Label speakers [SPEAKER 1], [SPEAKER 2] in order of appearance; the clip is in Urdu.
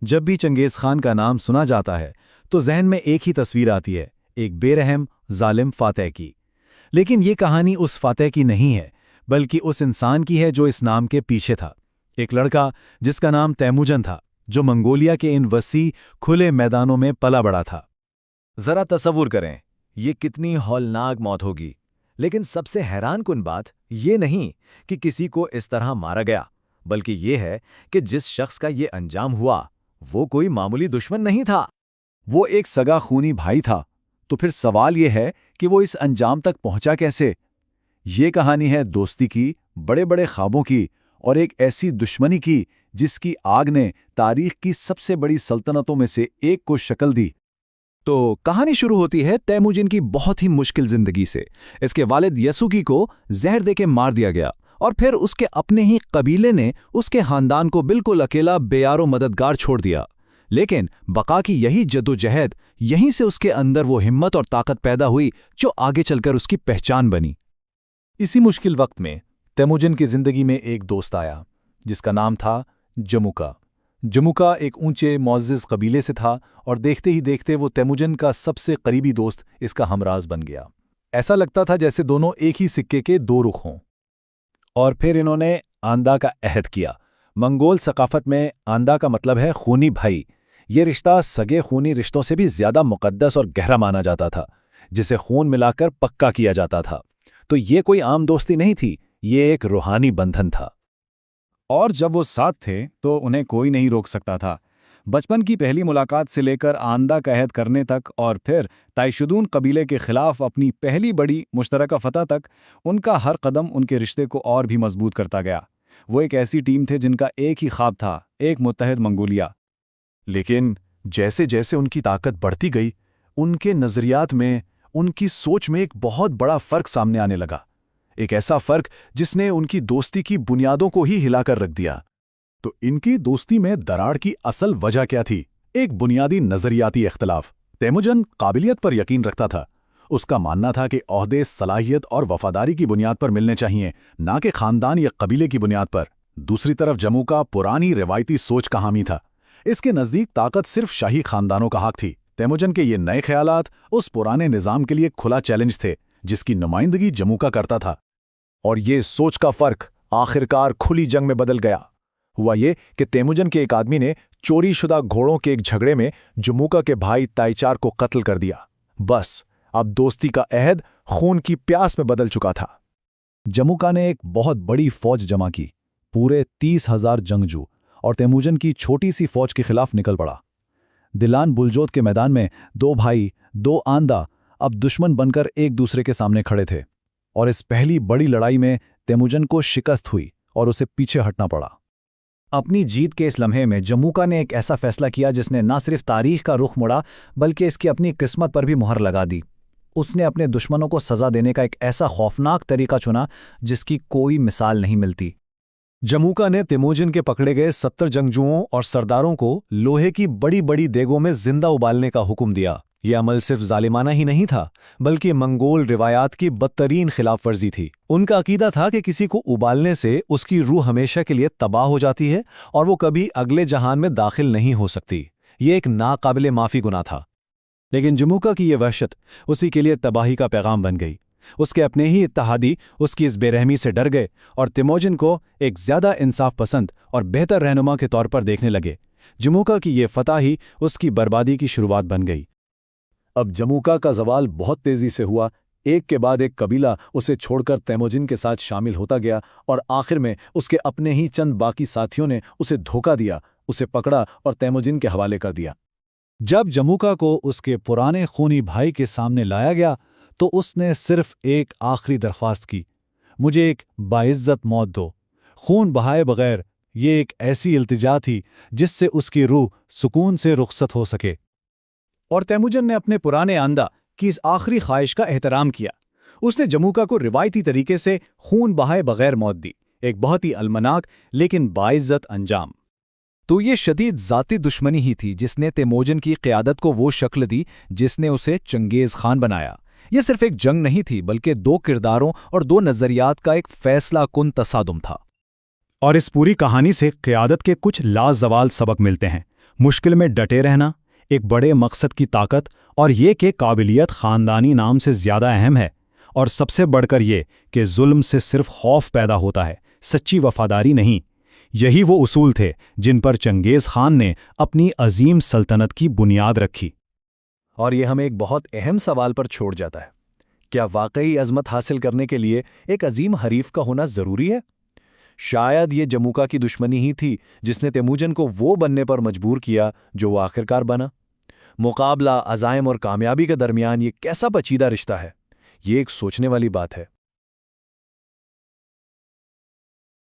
[SPEAKER 1] جب بھی چنگیز خان کا نام سنا جاتا ہے تو ذہن میں ایک ہی تصویر آتی ہے، ایک بے رحم ظالم فاتح کی۔ لیکن یہ کہانی اس فاتح کی نہیں ہے، بلکہ اس انسان کی ہے جو اس نام کے پیچھے تھا۔ ایک لڑکا جس کا نام تیموجن تھا، جو منگولیا کے ان وسیع کھلے میدانوں میں پلا بڑا تھا۔ ذرا تصور کریں، یہ کتنی ہولناک موت ہوگی۔ لیکن سب سے حیران کن بات یہ نہیں کہ کسی کو اس طرح مارا گیا، بلکہ یہ ہے کہ جس شخص کا یہ انجام ہوا وہ کوئی معمولی دشمن نہیں تھا، وہ ایک سگا خونی بھائی تھا۔ تو پھر سوال یہ ہے کہ وہ اس انجام تک پہنچا کیسے؟ یہ کہانی ہے دوستی کی، بڑے بڑے خوابوں کی، اور ایک ایسی دشمنی کی جس کی آگ نے تاریخ کی سب سے بڑی سلطنتوں میں سے ایک کو شکل دی۔ تو کہانی شروع ہوتی ہے تیموجن کی بہت ہی مشکل زندگی سے۔ اس کے والد یسوگی کو زہر دے کے مار دیا گیا، اور پھر اس کے اپنے ہی قبیلے نے اس کے خاندان کو بالکل اکیلا بے یار و مددگار چھوڑ دیا۔ لیکن بقا کی یہی جدوجہد، یہیں سے اس کے اندر وہ ہمت اور طاقت پیدا ہوئی جو آگے چل کر اس کی پہچان بنی۔ اسی مشکل وقت میں تیموجن کی زندگی میں ایک دوست آیا جس کا نام تھا جموکا۔ جموکا ایک اونچے معزز قبیلے سے تھا، اور دیکھتے ہی دیکھتے وہ تیموجن کا سب سے قریبی دوست، اس کا ہمراز بن گیا۔ ایسا لگتا تھا جیسے دونوں ایک ہی سکے کے دو رخ ہوں۔ اور پھر انہوں نے آندہ کا عہد کیا۔ منگول ثقافت میں آندہ کا مطلب ہے خونی بھائی۔ یہ رشتہ سگے خونی رشتوں سے بھی زیادہ مقدس اور گہرا مانا جاتا تھا، جسے خون ملا کر پکا کیا جاتا تھا۔ تو یہ کوئی عام دوستی نہیں تھی، یہ ایک روحانی بندھن تھا۔ اور جب وہ ساتھ تھے تو انہیں کوئی نہیں روک سکتا تھا۔ بچپن کی پہلی ملاقات سے لے کر آندہ کا عہد کرنے تک، اور پھر تائشدون قبیلے کے خلاف اپنی پہلی بڑی مشترکہ فتح تک، ان کا ہر قدم ان کے رشتے کو اور بھی مضبوط کرتا گیا۔ وہ ایک ایسی ٹیم تھے جن کا ایک ہی خواب تھا، ایک متحد منگولیا۔ لیکن جیسے جیسے ان کی طاقت بڑھتی گئی، ان کے نظریات میں، ان کی سوچ میں ایک بہت بڑا فرق سامنے آنے لگا۔ ایک ایسا فرق جس نے ان کی دوستی کی بنیادوں کو ہی ہلا کر رکھ دیا۔ تو ان کی دوستی میں دراڑ کی اصل وجہ کیا تھی؟ ایک بنیادی نظریاتی اختلاف۔ تیموجن قابلیت پر یقین رکھتا تھا۔ اس کا ماننا تھا کہ عہدے صلاحیت اور وفاداری کی بنیاد پر ملنے چاہیے، نہ کہ خاندان یا قبیلے کی بنیاد پر۔ دوسری طرف جموکا پرانی روایتی سوچ کا حامی تھا۔ اس کے نزدیک طاقت صرف شاہی خاندانوں کا حق تھی۔ تیموجن کے یہ نئے خیالات اس پرانے نظام کے لیے کھلا چیلنج تھے جس کی نمائندگی جموکا کرتا تھا۔ اور یہ سوچ کا فرق آخرکار کھلی جنگ میں بدل گیا۔ ہوا یہ کہ تیموجن کے ایک آدمی نے چوری شدہ گھوڑوں کے ایک جھگڑے میں جموکا کے بھائی تائچار کو قتل کر دیا۔ بس اب دوستی کا عہد خون کی پیاس میں بدل چکا تھا۔ جموکا نے ایک بہت بڑی فوج جمع کی، پورے 30,000 جنگجو، اور تیموجن کی چھوٹی سی فوج کے خلاف نکل پڑا۔ دلان بلجوت کے میدان میں دو بھائی، دو آندہ، اب دشمن بن کر ایک دوسرے کے سامنے کھڑے تھے، اور اس پہلی بڑی لڑائی میں تیموجن کو شکست ہوئی اور اسے پیچھے ہٹنا پڑا۔ اپنی جیت کے اس لمحے میں جموکا نے ایک ایسا فیصلہ کیا جس نے نہ صرف تاریخ کا رخ موڑا بلکہ اس کی اپنی قسمت پر بھی مہر لگا دی۔ اس نے اپنے دشمنوں کو سزا دینے کا ایک ایسا خوفناک طریقہ چنا جس کی کوئی مثال نہیں ملتی۔ جموکا نے تیموجن کے پکڑے گئے 70 جنگجوؤں اور سرداروں کو لوہے کی بڑی بڑی دیگوں میں زندہ ابالنے کا حکم دیا۔ یہ عمل صرف ظالمانہ ہی نہیں تھا، بلکہ منگول روایات کی بدترین خلاف ورزی تھی۔ ان کا عقیدہ تھا کہ کسی کو ابالنے سے اس کی روح ہمیشہ کے لیے تباہ ہو جاتی ہے اور وہ کبھی اگلے جہان میں داخل نہیں ہو سکتی۔ یہ ایک ناقابل معافی گناہ تھا۔ لیکن جموکا کی یہ وحشت اسی کے لیے تباہی کا پیغام بن گئی۔ اس کے اپنے ہی اتحادی اس کی اس بے رحمی سے ڈر گئے اور تیموجن کو ایک زیادہ انصاف پسند اور بہتر رہنما کے طور پر دیکھنے لگے۔ جموکا کی یہ فتح ہی اس کی بربادی کی شروعات بن گئی۔ اب جموکا کا زوال بہت تیزی سے ہوا۔ ایک کے بعد ایک قبیلہ اسے چھوڑ کر تیموجن کے ساتھ شامل ہوتا گیا، اور آخر میں اس کے اپنے ہی چند باقی ساتھیوں نے اسے دھوکہ دیا، اسے پکڑا اور تیموجن کے حوالے کر دیا۔ جب جموکا کو اس کے پرانے خونی بھائی کے سامنے لایا گیا تو اس نے صرف ایک آخری درخواست کی، مجھے ایک باعزت موت دو، خون بہائے بغیر۔ یہ ایک ایسی التجا تھی جس سے اس کی روح سکون سے رخصت ہو سکے۔ اور تیموجن نے اپنے پرانے آندہ کی اس آخری خواہش کا احترام کیا۔ اس نے جموکا کو روایتی طریقے سے خون بہائے بغیر موت دی، ایک بہت ہی المناک لیکن باعزت انجام۔ تو یہ شدید ذاتی دشمنی ہی تھی جس نے تیموجن کی قیادت کو وہ شکل دی جس نے اسے چنگیز خان بنایا۔ یہ صرف ایک جنگ نہیں تھی بلکہ دو کرداروں اور دو نظریات کا ایک فیصلہ کن تصادم تھا۔ اور اس پوری کہانی سے قیادت کے کچھ لازوال سبق ملتے ہیں۔
[SPEAKER 2] مشکل میں ڈٹے رہنا، ایک بڑے مقصد کی طاقت، اور یہ کہ قابلیت خاندانی نام سے زیادہ اہم ہے، اور سب سے بڑھ کر یہ کہ ظلم سے صرف خوف پیدا ہوتا ہے، سچی وفاداری نہیں۔ یہی وہ اصول تھے جن پر چنگیز خان نے اپنی عظیم سلطنت کی بنیاد رکھی۔
[SPEAKER 1] اور یہ ہمیں ایک بہت اہم سوال پر چھوڑ جاتا ہے، کیا واقعی عظمت حاصل کرنے کے لیے ایک عظیم حریف کا ہونا ضروری ہے؟ شاید یہ جموکا کی دشمنی ہی تھی جس نے تیموجن کو وہ بننے پر مجبور کیا جو وہ آخرکار بنا۔ مقابلہ عزائم اور کامیابی کے درمیان یہ کیسا پیچیدہ رشتہ ہے، یہ ایک سوچنے والی بات ہے۔